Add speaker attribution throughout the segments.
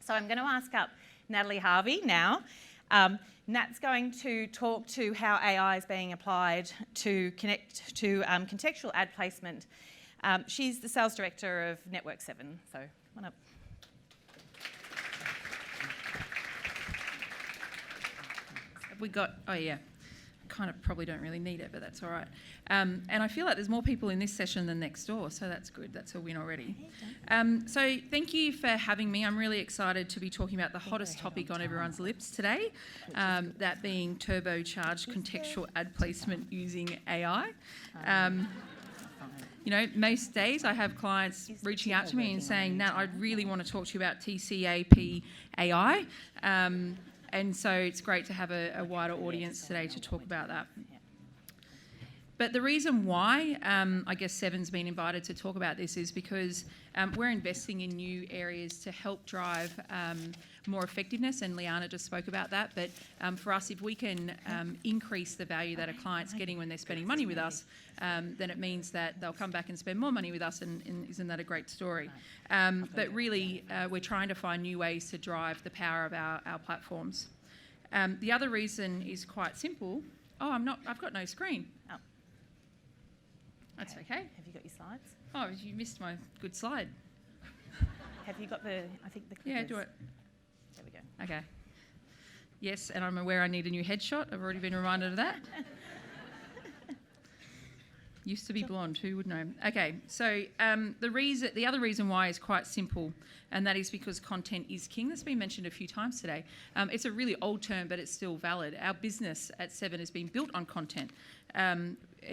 Speaker 1: So I'm going to ask up Natalie Harvey now. Nat's going to talk to how AI is being applied to connect to contextual ad placement. She's the sales director of Network 7, so come on up.
Speaker 2: Have we got, oh yeah, kind of probably don't really need it, but that's all right. And I feel like there's more people in this session than next door, so that's good. That's a win already. So thank you for having me. I'm really excited to be talking about the hottest topic on everyone's lips today, that being turbocharged contextual ad placement using AI. You know, most days I have clients reaching out to me and saying, Nat, I really want to talk to you about TCAP AI. And so it's great to have a wider audience today to talk about that. But the reason why I guess Seven's been invited to talk about this is because we're investing in new areas to help drive more effectiveness, and Liana just spoke about that. But for us, if we can increase the value that a client's getting when they're spending money with us, then it means that they'll come back and spend more money with us, and isn't that a great story? But really, we're trying to find new ways to drive the power of our platforms. The other reason is quite simple. Oh, I've got no screen.
Speaker 1: Oh.
Speaker 2: That's okay.
Speaker 1: Have you got your slides?
Speaker 2: Oh, you missed my good slide.
Speaker 1: Have you got the, I think the clickers.
Speaker 2: Yeah, do it.
Speaker 1: There we go.
Speaker 2: Okay. Yes, and I'm aware I need a new headshot. I've already been reminded of that. Used to be blonde, who would know? Okay, so the other reason why is quite simple, and that is because content is king. That's been mentioned a few times today. It's a really old term, but it's still valid. Our business at Seven has been built on content.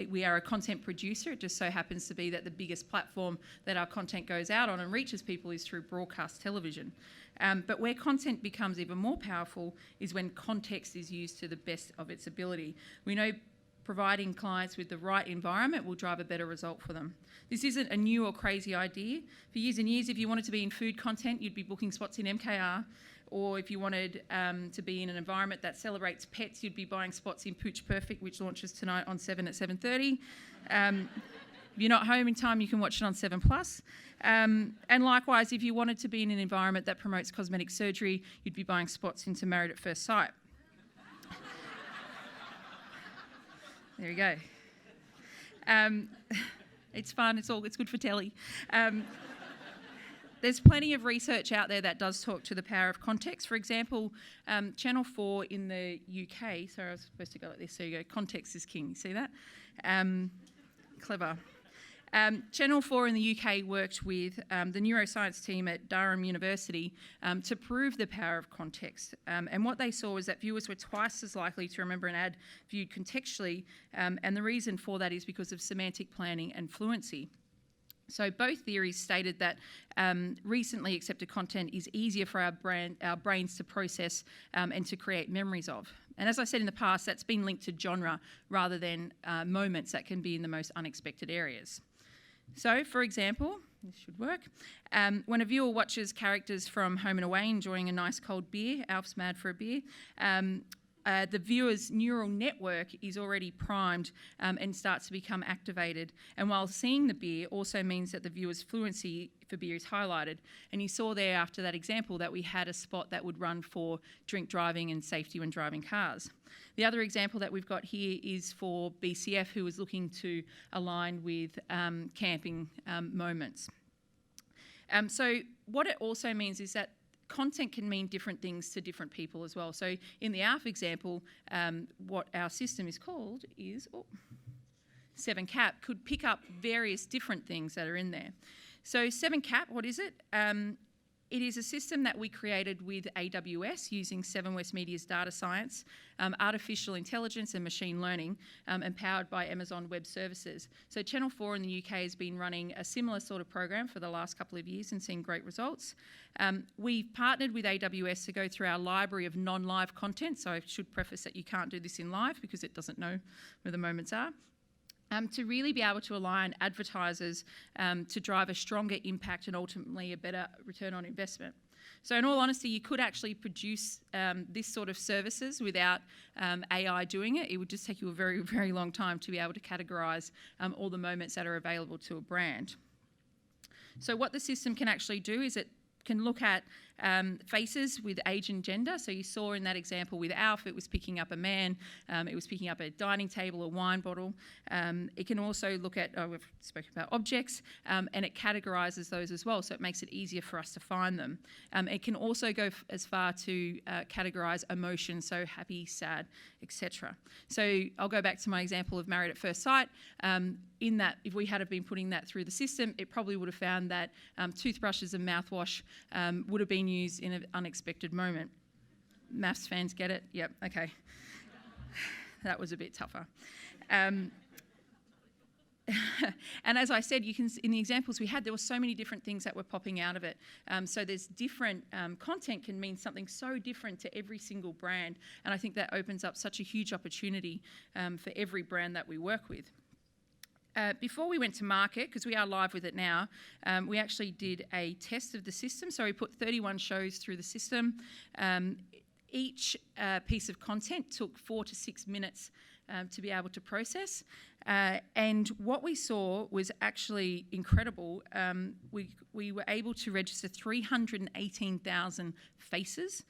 Speaker 2: We are a content producer. It just so happens to be that the biggest platform that our content goes out on and reaches people is through broadcast television. But where content becomes even more powerful is when context is used to the best of its ability. We know providing clients with the right environment will drive a better result for them. This isn't a new or crazy idea. For years and years, if you wanted to be in food content, you'd be booking spots in MKR. Or if you wanted to be in an environment that celebrates pets, you'd be buying spots in Pooch Perfect, which launches tonight on 7 at 7:30. If you're not home in time, you can watch it on 7+. And likewise, if you wanted to be in an environment that promotes cosmetic surgery, you'd be buying spots into Married at First Sight. There you go. It's fun. It's good for telly. There's plenty of research out there that does talk to the power of context. For example, Channel 4 in the UK, sorry, I was supposed to go like this, so you go, context is king, you see that? Clever. Channel 4 in the UK worked with the neuroscience team at Durham University to prove the power of context. And what they saw was that viewers were twice as likely to remember an ad viewed contextually, and the reason for that is because of semantic planning and fluency. So both theories stated that recently accepted content is easier for our brains to process and to create memories of. And as I said in the past, that's been linked to genre rather than moments that can be in the most unexpected areas. So, for example, this should work, when a viewer watches characters from Home and Away enjoying a nice cold beer, Alf's mad for a beer, the viewer's neural network is already primed and starts to become activated. And while seeing the beer also means that the viewer's fluency for beer is highlighted. And you saw there after that example that we had a spot that would run for drink driving and safety when driving cars. The other example that we've got here is for BCF, who was looking to align with camping moments. So what it also means is that content can mean different things to different people as well. So in the ALF example, what our system is called is 7CAP could pick up various different things that are in there. So 7CAP, what is it? It is a system that we created with AWS using Seven West Media's data science, artificial intelligence and machine learning, and powered by Amazon Web Services. So Channel 4 in the UK has been running a similar sort of program for the last couple of years and seeing great results. We've partnered with AWS to go through our library of non-live content, so I should preface that you can't do this in live because it doesn't know where the moments are. To really be able to align advertisers to drive a stronger impact and ultimately a better return on investment. So in all honesty, you could actually produce this sort of services without AI doing it. It would just take you a very, very long time to be able to categorise all the moments that are available to a brand. So what the system can actually do is it can look at faces with age and gender. So you saw in that example with Alf, it was picking up a man, it was picking up a dining table, a wine bottle. It can also look at, we've spoken about objects, and it categorises those as well, so it makes it easier for us to find them. It can also go as far to categorise emotions, so happy, sad, etc. So I'll go back to my example of Married at First Sight. In that, if we had been putting that through the system, it probably would have found that toothbrushes and mouthwash would have been used in an unexpected moment. Maths fans get it? Yep, okay. That was a bit tougher. And as I said, you can, in the examples we had, there were so many different things that were popping out of it. So there's different content can mean something so different to every single brand, and I think that opens up such a huge opportunity for every brand that we work with. Before we went to market, because we are live with it now, we actually did a test of the system. So we put 31 shows through the system. Each piece of content took 4 to 6 minutes to be able to process. And what we saw was actually incredible. We were able to register 318,000 faces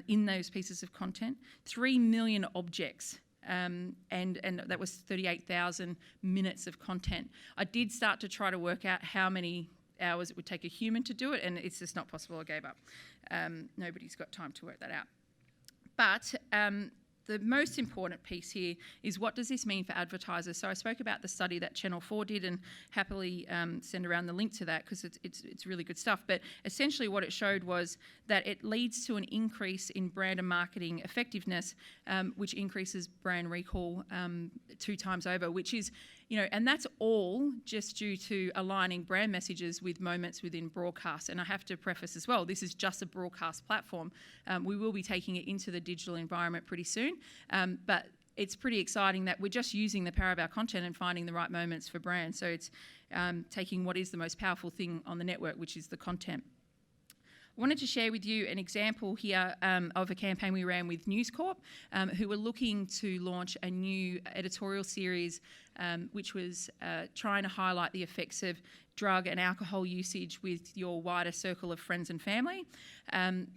Speaker 2: in those pieces of content, 3 million objects. And that was 38,000 minutes of content. I did start to try to work out how many hours it would take a human to do it, and it's just not possible. I gave up. Nobody's got time to work that out. But the most important piece here is, what does this mean for advertisers? So I spoke about the study that Channel 4 did, and happily send around the link to that because it's really good stuff. But essentially what it showed was that it leads to an increase in brand and marketing effectiveness, which increases brand recall 2 times over, which is, and that's all just due to aligning brand messages with moments within broadcast. And I have to preface as well, this is just a broadcast platform. We will be taking it into the digital environment pretty soon. But it's pretty exciting that we're just using the power of our content and finding the right moments for brands. So it's taking what is the most powerful thing on the network, which is the content. I wanted to share with you an example here of a campaign we ran with News Corp, who were looking to launch a new editorial series which was trying to highlight the effects of drug and alcohol usage with your wider circle of friends and family.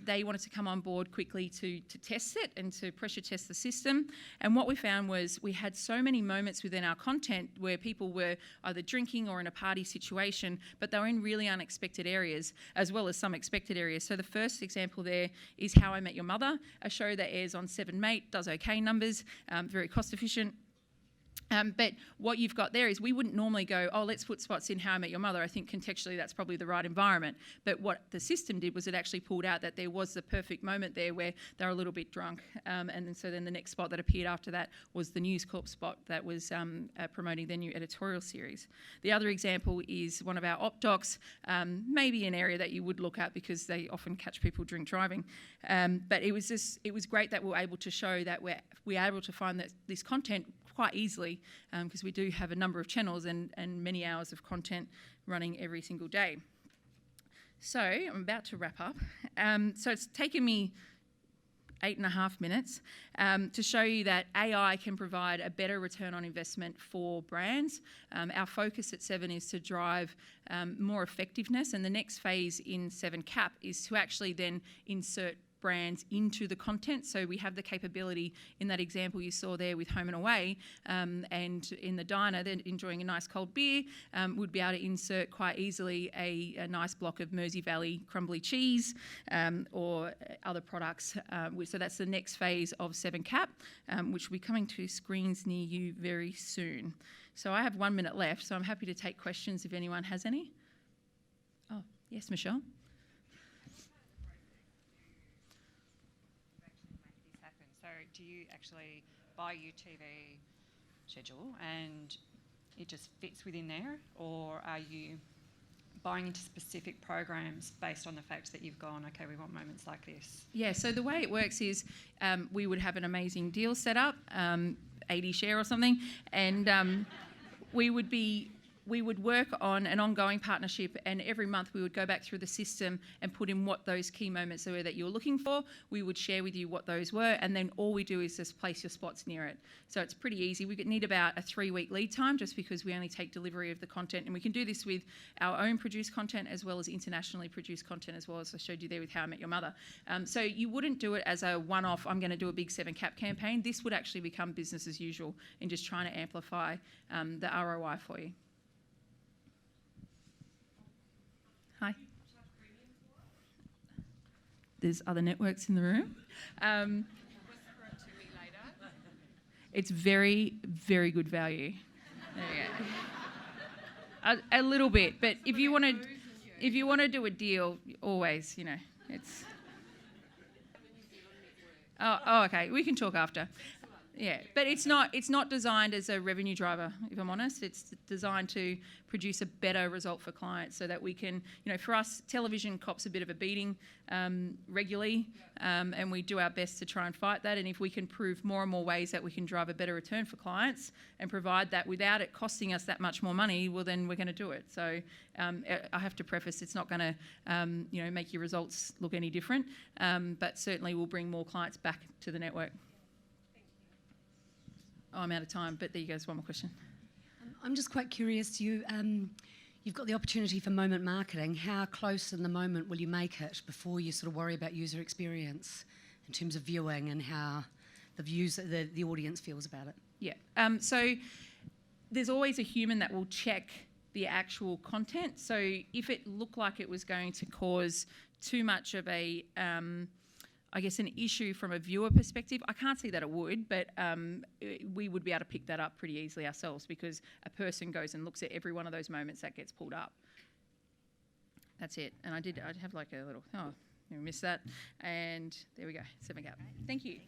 Speaker 2: They wanted to come on board quickly to test it and to pressure test the system. And what we found was we had so many moments within our content where people were either drinking or in a party situation, but they were in really unexpected areas as well as some expected areas. So the first example there is How I Met Your Mother, a show that airs on 7mate, does okay numbers, very cost efficient. But what you've got there is we wouldn't normally go, oh, let's put spots in How I Met Your Mother. I think contextually that's probably the right environment. But what the system did was it actually pulled out that there was the perfect moment there where they're a little bit drunk. And so then the next spot that appeared after that was the News Corp spot that was promoting their new editorial series. The other example is one of our op docs, maybe an area that you would look at because they often catch people drink driving. But it was great that we were able to show that we're able to find that this content quite easily, because we do have a number of channels and many hours of content running every single day. So I'm about to wrap up. So it's taken me 8.5 minutes to show you that AI can provide a better return on investment for brands. Our focus at 7 is to drive more effectiveness, and the next phase in 7 CAP is to actually then insert brands into the content. So we have the capability in that example you saw there with Home and Away, and in the diner they're enjoying a nice cold beer, would be able to insert quite easily a nice block of Mersey Valley crumbly cheese or other products. So that's the next phase of 7CAP, which will be coming to screens near you very soon. So I have 1 minute left, so I'm happy to take questions if anyone has any. Oh, yes, Michelle?
Speaker 3: Do you actually buy your TV schedule and it just fits within there, or are you buying into specific programs based on the fact that you've gone, okay, we want moments like this?
Speaker 2: Yeah, so the way it works is we would have an amazing deal set up, 80 share or something, and we would be we would work on an ongoing partnership, and every month we would go back through the system and put in what those key moments were that you were looking for. We would share with you what those were, and then all we do is just place your spots near it. So it's pretty easy. We need about a 3-week lead time just because we only take delivery of the content, and we can do this with our own produced content as well as internationally produced content as well, as I showed you there with How I Met Your Mother. So you wouldn't do it as a one-off, I'm going to do a big 7-cap campaign. This would actually become business as usual in just trying to amplify the ROI for you. Hi. There's other networks in the room. It's very, very good value. There you go. A little bit, but if you want to do a deal, always, it's. Oh, okay. We can talk after. Yeah, but it's not designed as a revenue driver, if I'm honest. It's designed to produce a better result for clients so that we can, for us, television cops a bit of a beating regularly, and we do our best to try and fight that. And if we can prove more and more ways that we can drive a better return for clients and provide that without it costing us that much more money, well, then we're going to do it. So I have to preface, it's not going to, make your results look any different, but certainly will bring more clients back to the network. Oh, I'm out of time, but there you go. One more question.
Speaker 4: I'm just quite curious. You've got the opportunity for moment marketing. How close in the moment will you make it before you sort of worry about user experience in terms of viewing and how the audience feels about it?
Speaker 2: Yeah. So there's always a human that will check the actual content. So if it looked like it was going to cause too much of a an issue from a viewer perspective, I can't see that it would, but we would be able to pick that up pretty easily ourselves because a person goes and looks at every one of those moments that gets pulled up. That's it. And I'd have like a little, we missed that. And there we go, 7-cap. Thank you.